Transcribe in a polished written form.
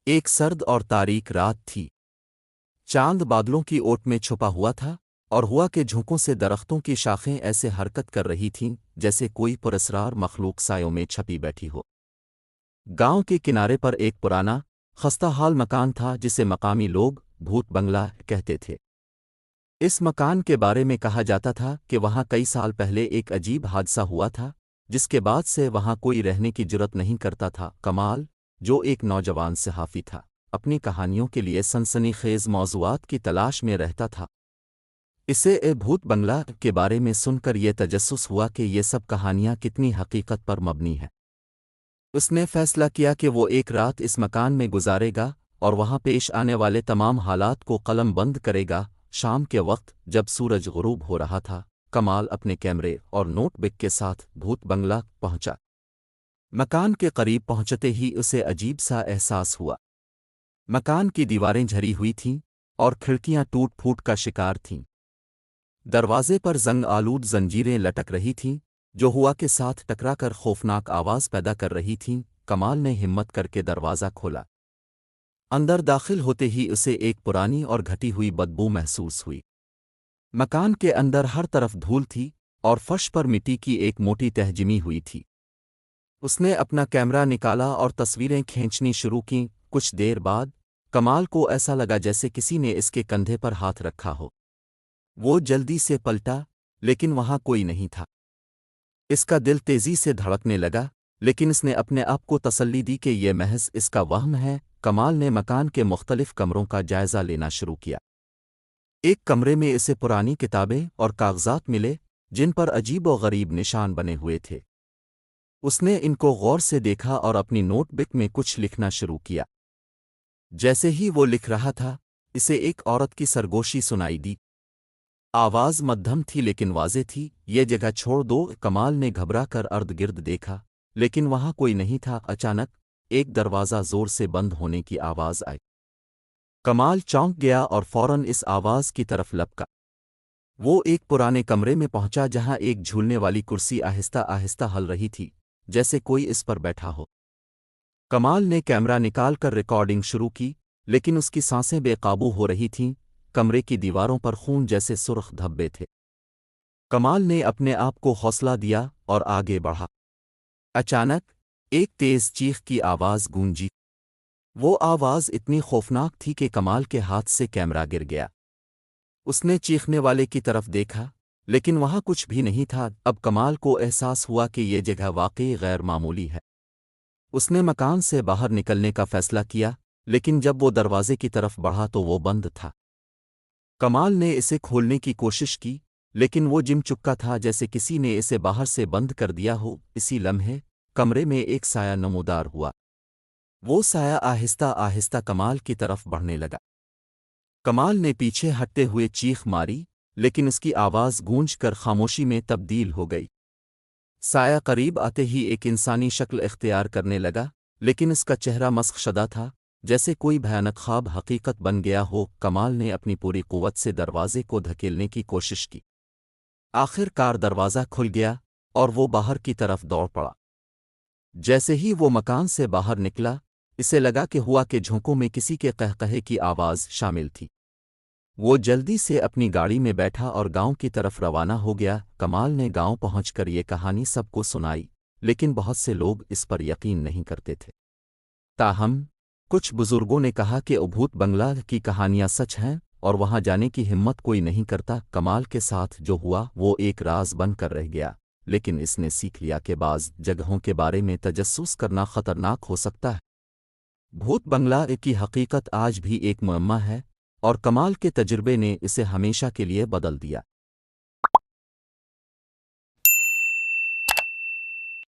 ایک سرد اور تاریک رات تھی۔ چاند بادلوں کی اوٹ میں چھپا ہوا تھا، اور ہوا کہ جھونکوں سے درختوں کی شاخیں ایسے حرکت کر رہی تھیں جیسے کوئی پراسرار مخلوق سایوں میں چھپی بیٹھی ہو۔ گاؤں کے کنارے پر ایک پرانا، خستہ حال مکان تھا جسے مقامی لوگ بھوت بنگلہ کہتے تھے۔ اس مکان کے بارے میں کہا جاتا تھا کہ وہاں کئی سال پہلے ایک عجیب حادثہ ہوا تھا، جس کے بعد سے وہاں کوئی رہنے کی جرت نہیں کرتا تھا۔ کمال، جو ایک نوجوان صحافی تھا، اپنی کہانیوں کے لیے سنسنی خیز موضوعات کی تلاش میں رہتا تھا۔ اسے بھوت بنگلہ کے بارے میں سن کر یہ تجسس ہوا کہ یہ سب کہانیاں کتنی حقیقت پر مبنی ہیں۔ اس نے فیصلہ کیا کہ وہ ایک رات اس مکان میں گزارے گا اور وہاں پیش آنے والے تمام حالات کو قلم بند کرے گا۔ شام کے وقت جب سورج غروب ہو رہا تھا، کمال اپنے کیمرے اور نوٹ بک کے ساتھ بھوت بنگلہ پہنچا۔ مکان کے قریب پہنچتے ہی اسے عجیب سا احساس ہوا۔ مکان کی دیواریں جھری ہوئی تھیں اور کھڑکیاں ٹوٹ پھوٹ کا شکار تھیں۔ دروازے پر زنگ آلود زنجیریں لٹک رہی تھیں جو ہوا کے ساتھ ٹکرا کر خوفناک آواز پیدا کر رہی تھیں۔ کمال نے ہمت کر کے دروازہ کھولا۔ اندر داخل ہوتے ہی اسے ایک پرانی اور گھٹی ہوئی بدبو محسوس ہوئی۔ مکان کے اندر ہر طرف دھول تھی اور فرش پر مٹی کی ایک موٹی تہ جمی ہوئی تھی۔ اس نے اپنا کیمرہ نکالا اور تصویریں کھینچنی شروع کیں۔ کچھ دیر بعد کمال کو ایسا لگا جیسے کسی نے اس کے کندھے پر ہاتھ رکھا ہو۔ وہ جلدی سے پلٹا، لیکن وہاں کوئی نہیں تھا۔ اس کا دل تیزی سے دھڑکنے لگا، لیکن اس نے اپنے آپ کو تسلی دی کہ یہ محض اس کا وہم ہے۔ کمال نے مکان کے مختلف کمروں کا جائزہ لینا شروع کیا۔ ایک کمرے میں اسے پرانی کتابیں اور کاغذات ملے جن پر عجیب و غریب نشان بنے ہوئے تھے۔ اس نے ان کو غور سے دیکھا اور اپنی نوٹ بک میں کچھ لکھنا شروع کیا۔ جیسے ہی وہ لکھ رہا تھا، اسے ایک عورت کی سرگوشی سنائی دی۔ آواز مدھم تھی لیکن واضح تھی، یہ جگہ چھوڑ دو۔ کمال نے گھبرا کر ارد گرد دیکھا، لیکن وہاں کوئی نہیں تھا۔ اچانک ایک دروازہ زور سے بند ہونے کی آواز آئی۔ کمال چونک گیا اور فوراً اس آواز کی طرف لپکا۔ وہ ایک پرانے کمرے میں پہنچا جہاں ایک جھولنے والی کرسی آہستہ آہستہ ہل رہی تھی، جیسے کوئی اس پر بیٹھا ہو۔ کمال نے کیمرہ نکال کر ریکارڈنگ شروع کی، لیکن اس کی سانسیں بے قابو ہو رہی تھیں۔ کمرے کی دیواروں پر خون جیسے سرخ دھبے تھے۔ کمال نے اپنے آپ کو حوصلہ دیا اور آگے بڑھا۔ اچانک ایک تیز چیخ کی آواز گونجی۔ وہ آواز اتنی خوفناک تھی کہ کمال کے ہاتھ سے کیمرہ گر گیا۔ اس نے چیخنے والے کی طرف دیکھا، لیکن وہاں کچھ بھی نہیں تھا۔ اب کمال کو احساس ہوا کہ یہ جگہ واقعی غیر معمولی ہے۔ اس نے مکان سے باہر نکلنے کا فیصلہ کیا، لیکن جب وہ دروازے کی طرف بڑھا تو وہ بند تھا۔ کمال نے اسے کھولنے کی کوشش کی، لیکن وہ جم چکا تھا جیسے کسی نے اسے باہر سے بند کر دیا ہو۔ اسی لمحے کمرے میں ایک سایہ نمودار ہوا۔ وہ سایہ آہستہ آہستہ کمال کی طرف بڑھنے لگا۔ کمال نے پیچھے ہٹتے ہوئے چیخ ماری، لیکن اس کی آواز گونج کر خاموشی میں تبدیل ہو گئی۔ سایہ قریب آتے ہی ایک انسانی شکل اختیار کرنے لگا، لیکن اس کا چہرہ مسخ شدہ تھا، جیسے کوئی بھیانک خواب حقیقت بن گیا ہو۔ کمال نے اپنی پوری قوت سے دروازے کو دھکیلنے کی کوشش کی۔ آخر کار دروازہ کھل گیا اور وہ باہر کی طرف دوڑ پڑا۔ جیسے ہی وہ مکان سے باہر نکلا، اسے لگا کہ ہوا کہ جھونکوں میں کسی کے قہقہے کی آواز شامل تھی۔ وہ جلدی سے اپنی گاڑی میں بیٹھا اور گاؤں کی طرف روانہ ہو گیا۔ کمال نے گاؤں پہنچ کر یہ کہانی سب کو سنائی، لیکن بہت سے لوگ اس پر یقین نہیں کرتے تھے۔ تاہم کچھ بزرگوں نے کہا کہ بھوت بنگلہ کی کہانیاں سچ ہیں اور وہاں جانے کی ہمت کوئی نہیں کرتا۔ کمال کے ساتھ جو ہوا وہ ایک راز بن کر رہ گیا، لیکن اس نے سیکھ لیا کہ بعض جگہوں کے بارے میں تجسس کرنا خطرناک ہو سکتا ہے۔ بھوت بنگلہ کی حقیقت آج بھی ایک معمہ ہے، اور کمال کے تجربے نے اسے ہمیشہ کے لیے بدل دیا۔